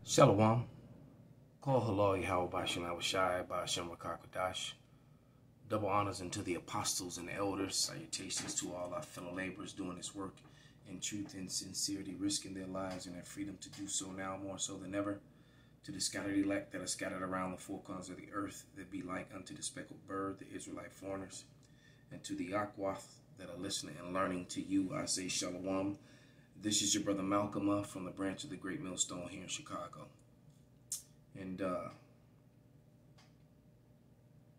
Shalom. Call halal Yahweh Bashem Awashai Bashem Rakakadash. Double honors unto the apostles and the elders. Salutations to all our fellow laborers doing this work in truth and sincerity, risking their lives and their freedom to do so now more so than ever. To the scattered elect that are scattered around the four corners of the earth, that be like unto the speckled bird, the Israelite foreigners. And to the Akwath that are listening and learning to you, I say Shalom. This is your brother Malcolm from the branch of the Great Millstone here in Chicago. And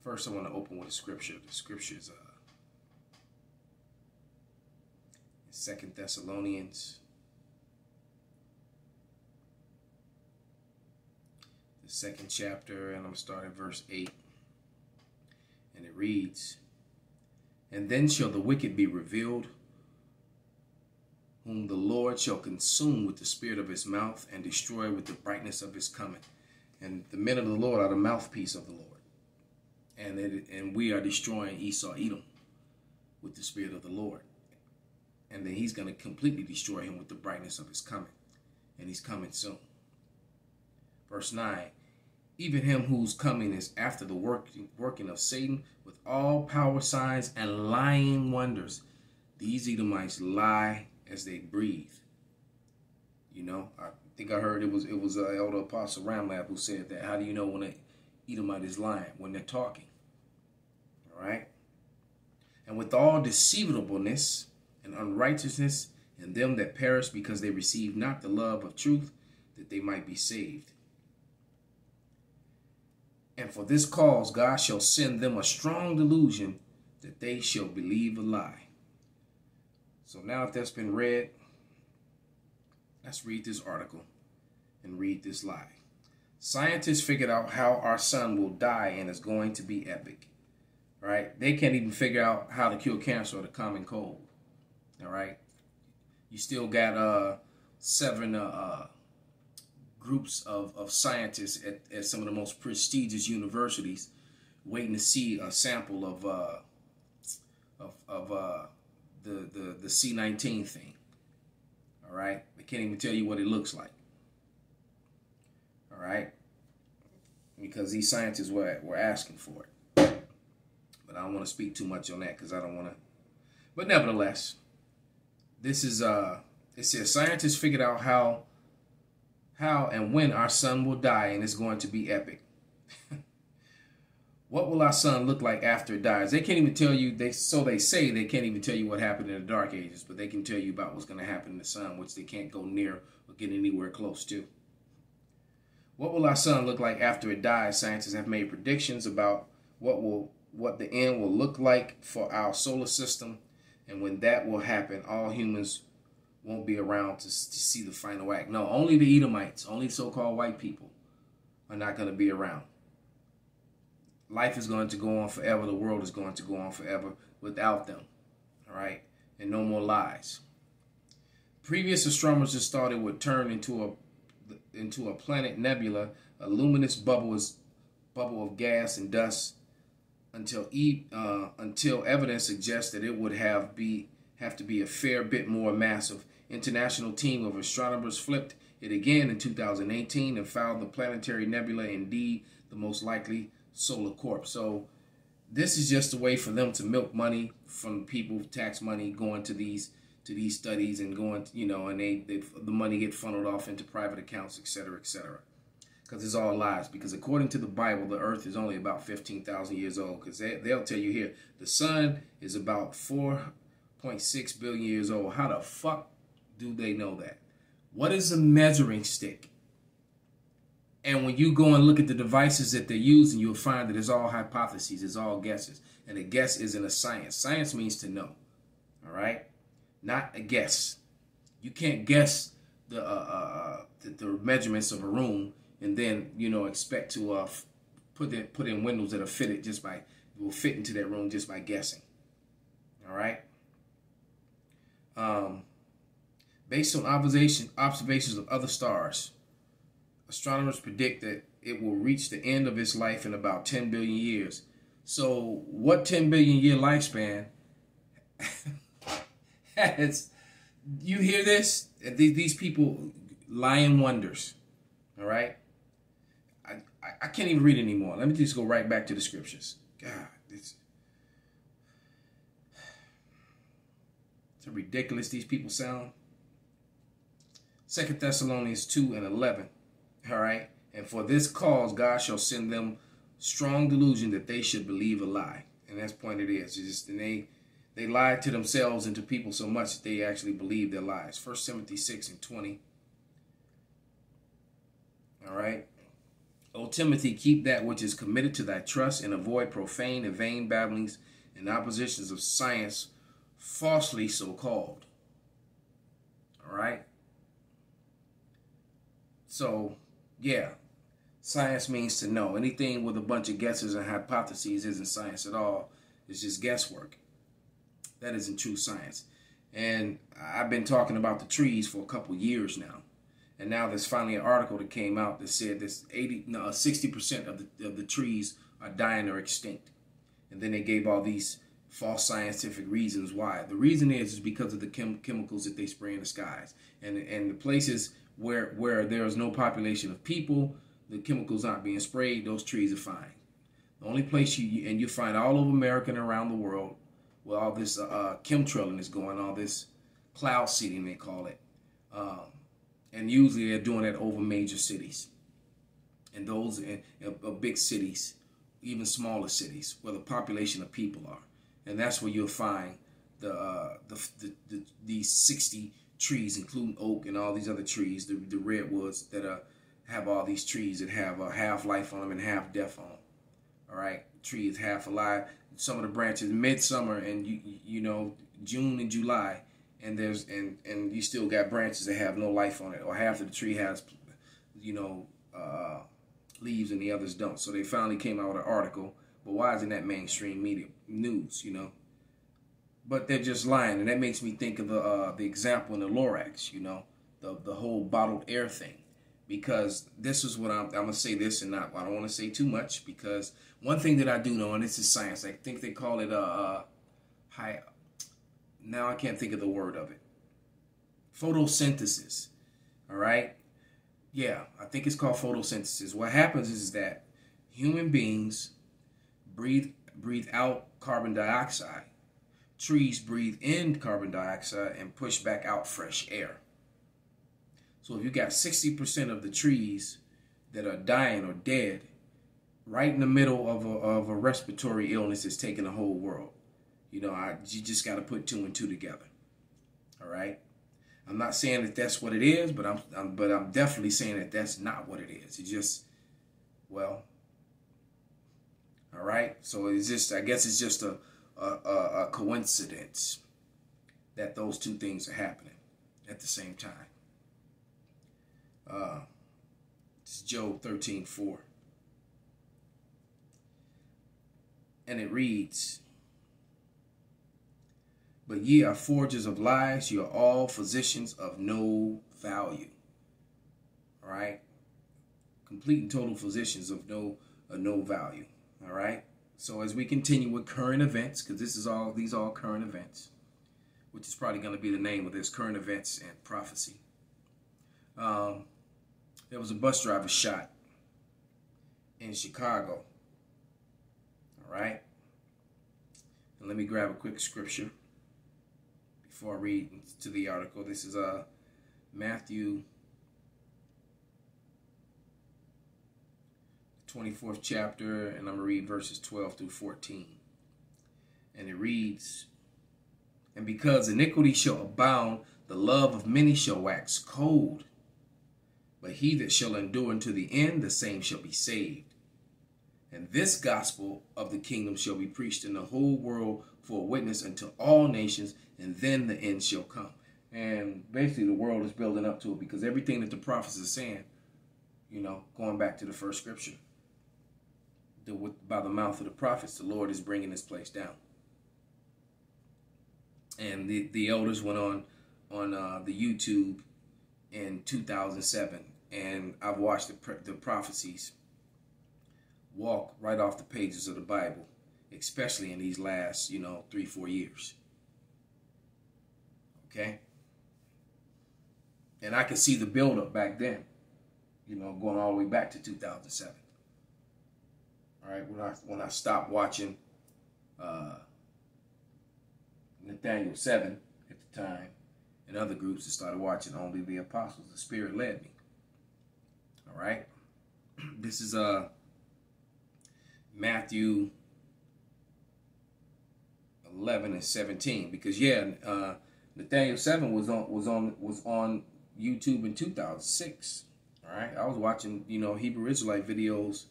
first I want to open with a scripture. The scripture is 2 Thessalonians, the 2nd chapter, and I'm starting verse 8. And it reads, "And then shall the wicked be revealed, whom the Lord shall consume with the spirit of his mouth and destroy with the brightness of his coming." And the men of the Lord are the mouthpiece of the Lord. And we are destroying Esau, Edom, with the spirit of the Lord. And then he's going to completely destroy him with the brightness of his coming. And he's coming soon. Verse 9, "Even him whose coming is after the working of Satan with all power, signs, and lying wonders." These Edomites lie as they breathe. You know, I think I heard it was Elder Apostle Ramlab who said that. How do you know when an Edomite is lying? When they're talking. All right? "And with all deceivableness and unrighteousness in them that perish, because they receive not the love of truth, that they might be saved. And for this cause God shall send them a strong delusion, that they shall believe a lie." So now if that's been read, let's read this article and read this lie. Scientists figured out how our sun will die, and it's going to be epic. All right? They can't even figure out how to cure cancer or the common cold. All right? You still got 7 groups of scientists at some of the most prestigious universities waiting to see a sample of the C-19 thing. All right? They can't even tell you what it looks like. All right? Because these scientists were asking for it. But I don't want to speak too much on that because I don't want to. But nevertheless, this is, it says scientists figured out how and when our sun will die, and it's going to be epic. What will our sun look like after it dies? They can't even tell you. They say they can't even tell you what happened in the Dark Ages, but they can tell you about what's going to happen in the sun, which they can't go near or get anywhere close to. What will our sun look like after it dies? Scientists have made predictions about what the end will look like for our solar system, and when that will happen, all humans won't be around to see the final act. No, only the Edomites, only so-called white people are not going to be around. Life is going to go on forever. The world is going to go on forever without them. All right? And no more lies. Previous astronomers just thought it would turn into a planet nebula, a luminous bubble of gas and dust, until evidence suggests that it would have to be a fair bit more massive. International team of astronomers flipped it again in 2018 and found the planetary nebula indeed the most likely solar corpse. So this is just a way for them to milk money from people, tax money going to these studies and going, and the money get funneled off into private accounts, etc., etc. Because it's all lies. Because according to the Bible, the earth is only about 15,000 years old. Because they'll tell you here, the sun is about 4.6 billion years old. How the fuck do they know that? What is a measuring stick? And when you go and look at the devices that they're using, you'll find that it's all hypotheses, it's all guesses. And a guess isn't a science. Science means to know. All right? Not a guess. You can't guess the measurements of a room and then, expect to put in windows that will fit into that room just by guessing. All right? Based on observations of other stars, astronomers predict that it will reach the end of its life in about 10 billion years. So what 10 billion year lifespan has, you hear this? These people lying wonders. All right. I can't even read anymore. Let me just go right back to the scriptures. God, it's so ridiculous these people sound. 2 Thessalonians 2:11. All right. And for this cause God shall send them strong delusion that they should believe a lie. And that's the point it is. It's just, and they lie to themselves and to people so much that they actually believe their lies. 1 Timothy 6:20. All right. O Timothy, keep that which is committed to thy trust, and avoid profane and vain babblings and oppositions of science, falsely so called. All right. So, yeah, science means to know. Anything with a bunch of guesses and hypotheses isn't science at all. It's just guesswork. That isn't true science. And I've been talking about the trees for a couple years now. And now there's finally an article that came out that said this 60% of the trees are dying or extinct. And then they gave all these false scientific reasons why. The reason is because of the chemicals that they spray in the skies. And the places where there is no population of people, the chemicals aren't being sprayed, those trees are fine. The only place you find all over America and around the world where all this chemtrailing is going, all this cloud seeding they call it. And usually they're doing it over major cities. And those in big cities, even smaller cities, where the population of people are. And that's where you'll find these 60 trees, including oak and all these other trees, the redwoods that have all these trees that have a half life on them and half death on them. All right, tree is half alive. Some of the branches midsummer and you know June and July, and there's and you still got branches that have no life on it, or half of the tree has leaves and the others don't. So they finally came out with an article. But why isn't that mainstream media news? But they're just lying, and that makes me think of the example in the Lorax, the whole bottled air thing. Because this is what I'm gonna say this, and I don't want to say too much, because one thing that I do know, and this is science, I think they call it now I can't think of the word of it. Photosynthesis. All right. Yeah, I think it's called photosynthesis. What happens is that human beings breathe out carbon dioxide. Trees breathe in carbon dioxide and push back out fresh air. So if you got 60% of the trees that are dying or dead, right in the middle of a respiratory illness that's taking the whole world, you just got to put 2 and 2 together. All right. I'm not saying that that's what it is, but I'm definitely saying that that's not what it is. It's just, well, all right. So it's just, I guess it's just a coincidence that those two things are happening at the same time. It's Job 13:4. And it reads, but ye are forgers of lies, you are all physicians of no value. All right? Complete and total physicians of no value. All right? So as we continue with current events, because these are all current events, which is probably going to be the name of this, current events and prophecy. There was a bus driver shot in Chicago. All right? And let me grab a quick scripture before I read to the article. This is Matthew 24th chapter, and I'm going to read verses 12 through 14. And it reads, and because iniquity shall abound, the love of many shall wax cold. But he that shall endure unto the end, the same shall be saved. And this gospel of the kingdom shall be preached in the whole world for a witness unto all nations, and then the end shall come. And basically the world is building up to it, because everything that the prophets are saying, going back to the first scripture, by the mouth of the prophets, the Lord is bringing this place down. And the elders went on the YouTube in 2007, and I've watched the prophecies walk right off the pages of the Bible, especially in these last 3-4 years. Okay, and I could see the buildup back then. You know, going all the way back to 2007. All right, when I stopped watching Nathaniel 7 at the time, and other groups that started watching Only the Apostles, the Spirit led me. All right, this is Matthew 11 and 17, because Nathaniel 7 was on YouTube in 2006. All right, I was watching Hebrew Israelite videos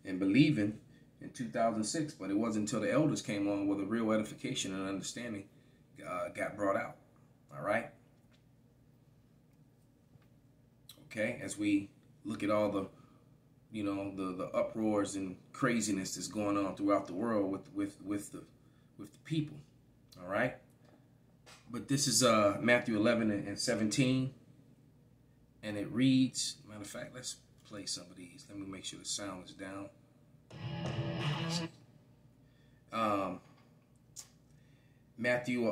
and believing in 2006, but it wasn't until the elders came on where the real edification and understanding got brought out. All right. Okay, as we look at all the the uproars and craziness that's going on throughout the world with the people. All right. But this is Matthew 11 and 17, and it reads. Matter of fact, let's play some of these. Let me make sure the sound is down. Matthew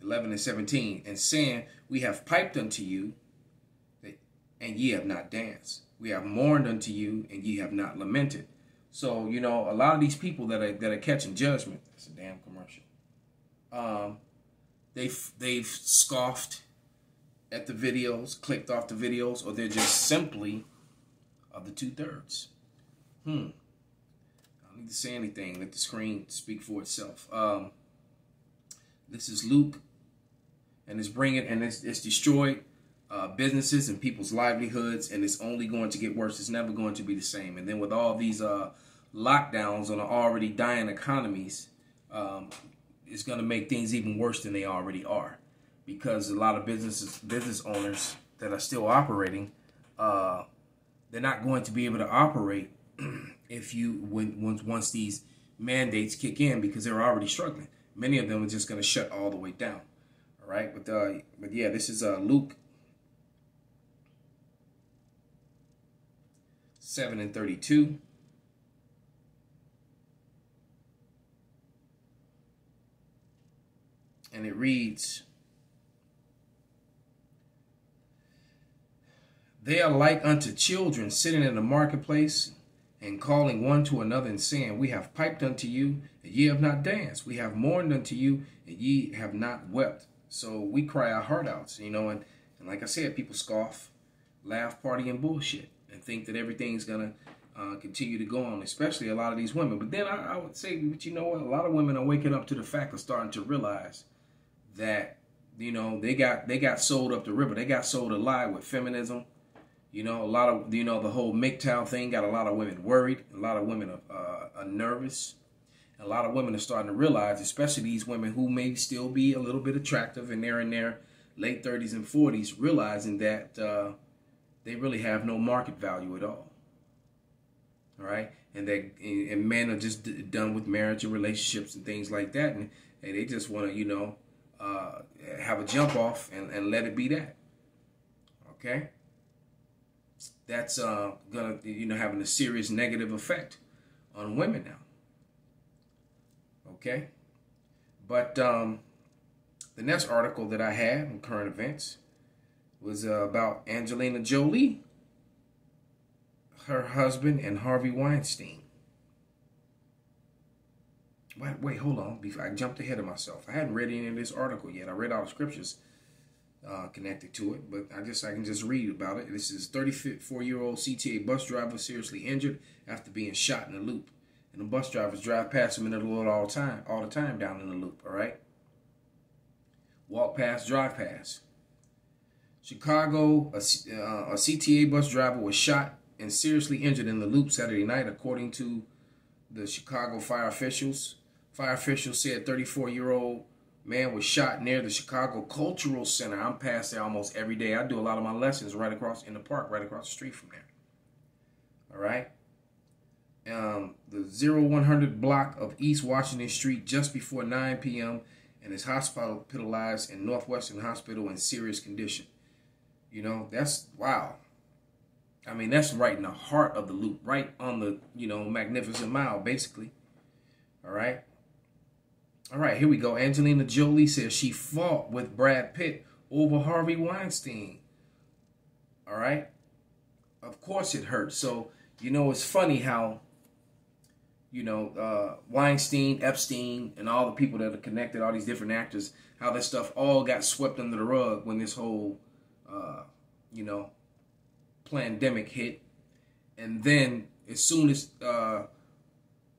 11 and 17, and saying, we have piped unto you, and ye have not danced. We have mourned unto you, and ye have not lamented. So, a lot of these people that are catching judgment, that's a damn commercial. They've scoffed at the videos, clicked off the videos, or they're just simply of the 2/3. I don't need to say anything. Let the screen speak for itself. This is Luke, and it's destroyed businesses and people's livelihoods, and it's only going to get worse. It's never going to be the same. And then with all these lockdowns on already dying economies, it's going to make things even worse than they already are, because a lot of business owners that are still operating, they're not going to be able to operate once these mandates kick in, because they're already struggling. Many of them are just going to shut all the way down. All right, but yeah, this is Luke 7 and 32. And it reads, they are like unto children sitting in the marketplace and calling one to another and saying, we have piped unto you, and ye have not danced. We have mourned unto you, and ye have not wept. So we cry our heart out, and like I said, people scoff, laugh, party, and bullshit, and think that everything's going to continue to go on, especially a lot of these women. But then I would say, but you know what? A lot of women are waking up to the fact of starting to realize that, they got sold up the river. They got sold a lie with feminism. A lot of, the whole MGTOW thing got a lot of women worried. A lot of women are nervous. A lot of women are starting to realize, especially these women who may still be a little bit attractive and they're in their late 30s and 40s, realizing that they really have no market value at all. All right. And men are just done with marriage and relationships and things like that. And they just want to, have a jump off and let it be that. Okay. That's gonna having a serious negative effect on women now. Okay. But the next article that I had in current events was about Angelina Jolie, her husband, and Harvey Weinstein. Wait, hold on. I jumped ahead of myself. I hadn't read any of this article yet. I read all the scriptures connected to it, but I can just read about it. This is 34-year-old CTA bus driver seriously injured after being shot in a loop. And the bus drivers drive past him in the road all the time down in the loop, all right? Walk past, drive past. Chicago, a CTA bus driver was shot and seriously injured in the loop Saturday night, according to the Chicago fire officials. Fire officials said 34-year-old man was shot near the Chicago Cultural Center. I'm past there almost every day. I do a lot of my lessons right across in the park, right across the street from there. All right. The 0100 block of East Washington Street just before 9 p.m. and is hospitalized in Northwestern Hospital in serious condition. That's wow. I mean, that's right in the heart of the loop, right on the, Magnificent Mile, basically. All right. All right, here we go. Angelina Jolie says she fought with Brad Pitt over Harvey Weinstein. All right? Of course it hurts. So, you know, it's funny how, you know, Weinstein, Epstein, and all the people that are connected, all these different actors, how that stuff all got swept under the rug when this whole, you know, pandemic hit. And then as soon as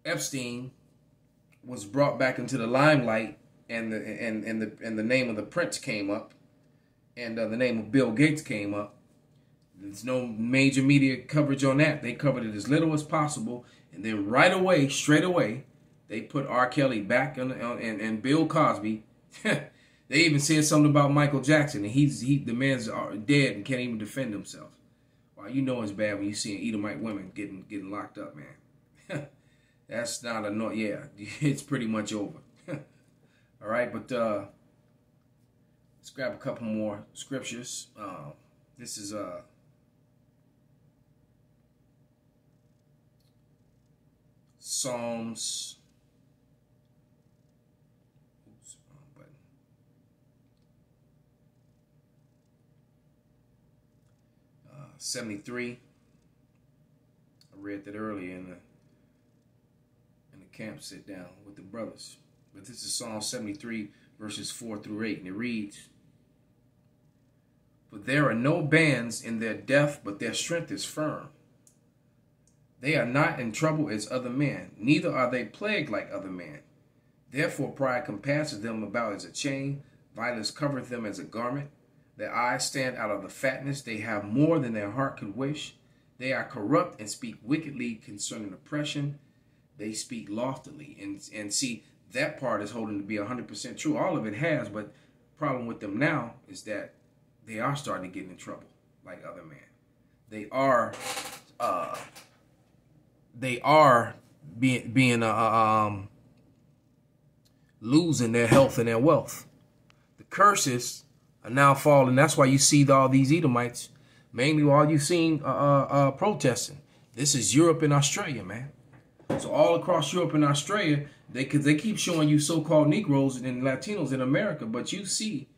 Epstein was brought back into the limelight, and the name of the prince came up, and the name of Bill Gates came up, there's no major media coverage on that. They covered it as little as possible, and then right away, straight away, they put R. Kelly back on and Bill Cosby. They even said something about Michael Jackson, and the man's dead and can't even defend himself. Well, you know it's bad when you see Edomite women getting locked up, man. That's not a yeah. It's pretty much over. All right, but let's grab a couple more scriptures. This is Psalms. Oops, wrong button. 73. I read that earlier in the camp sit down with the brothers. But this is Psalm 73, verses 4 through 8, and it reads, "For there are no bands in their death, but their strength is firm. They are not in trouble as other men, neither are they plagued like other men. Therefore pride compasses them about as a chain, violence covereth them as a garment. Their eyes stand out of the fatness, they have more than their heart could wish. They are corrupt and speak wickedly concerning oppression. They speak loftily." And see, that part is holding to be 100% true. All of it has, but the problem with them now is that they are starting to get in trouble like other men. They are being losing their health and their wealth. The curses are now falling. That's why you see all these Edomites, mainly all you've seen protesting. This is Europe and Australia, man. So all across Europe and Australia, they keep showing you so-called Negroes and Latinos in America, but you see,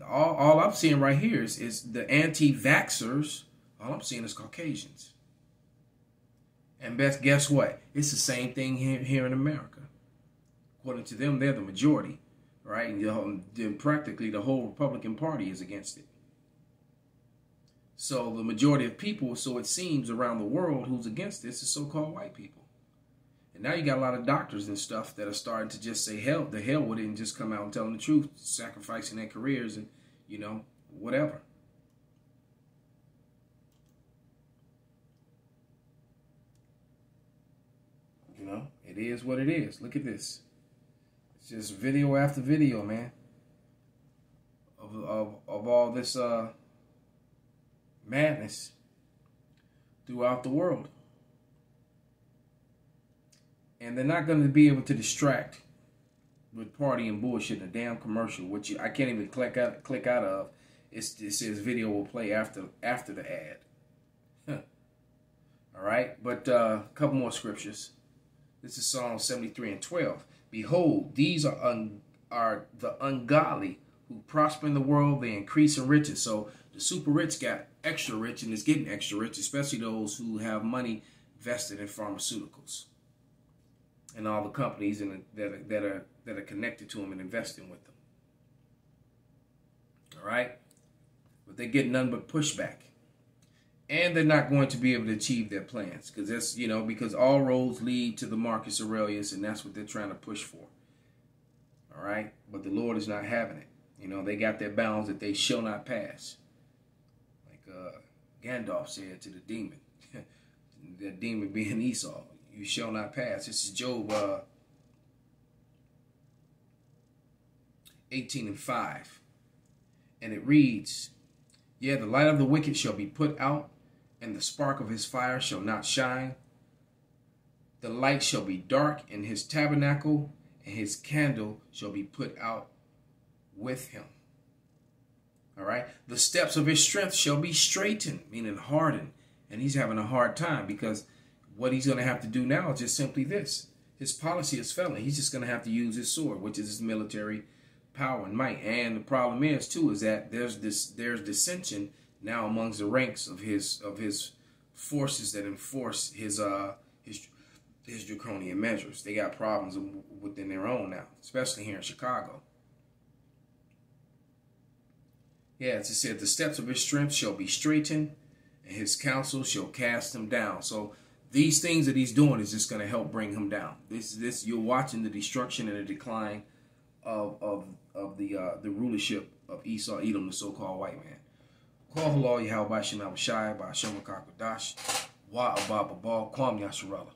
all I'm seeing right here is the anti-vaxxers. All I'm seeing is Caucasians. And guess what? It's the same thing here in America. According to them, they're the majority, right? And practically the whole Republican Party is against it. So the majority of people, so it seems, around the world who's against this is so-called white people. And now you got a lot of doctors and stuff that are starting to just say, hell, the hell with it, and just come out and tell them the truth, sacrificing their careers and, you know, whatever. You know, it is what it is. Look at this. It's just video after video, man, of all this madness throughout the world. And they're not going to be able to distract with party and bullshit in a damn commercial, which I can't even click out of. It says video will play after the ad. Huh. All right, but a couple more scriptures. This is Psalm 73 and 12. "Behold, these are the ungodly who prosper in the world; they increase in riches." So the super rich got extra rich and is getting extra rich, especially those who have money vested in pharmaceuticals and all the companies that are connected to them and investing with them. All right, but they get none but pushback, and they're not going to be able to achieve their plans because that's because all roads lead to the Marcus Aurelius, and that's what they're trying to push for. All right, but the Lord is not having it. They got their bounds that they shall not pass, like Gandalf said to the demon, the demon being Esau. You shall not pass. This is Job 18 and 5. And it reads, "Yea, the light of the wicked shall be put out, and the spark of his fire shall not shine. The light shall be dark in his tabernacle, and his candle shall be put out with him." All right. "The steps of his strength shall be straightened," meaning hardened. And he's having a hard time because what he's going to have to do now is just simply this. His policy is failing. He's just going to have to use his sword, which is his military power and might. And the problem is, too, is that there's dissension now amongst the ranks of his forces that enforce his draconian measures. They got problems within their own now, especially here in Chicago. Yeah, as it said, the steps of his strength shall be straightened, and his counsel shall cast him down. So these things that he's doing is just going to help bring him down. This you're watching the destruction and the decline of the rulership of Esau, Edom, the so-called white man. Call halal Yahweh Shem Shai by Shem Kakadash Wa Abba Kwam Yasharallah.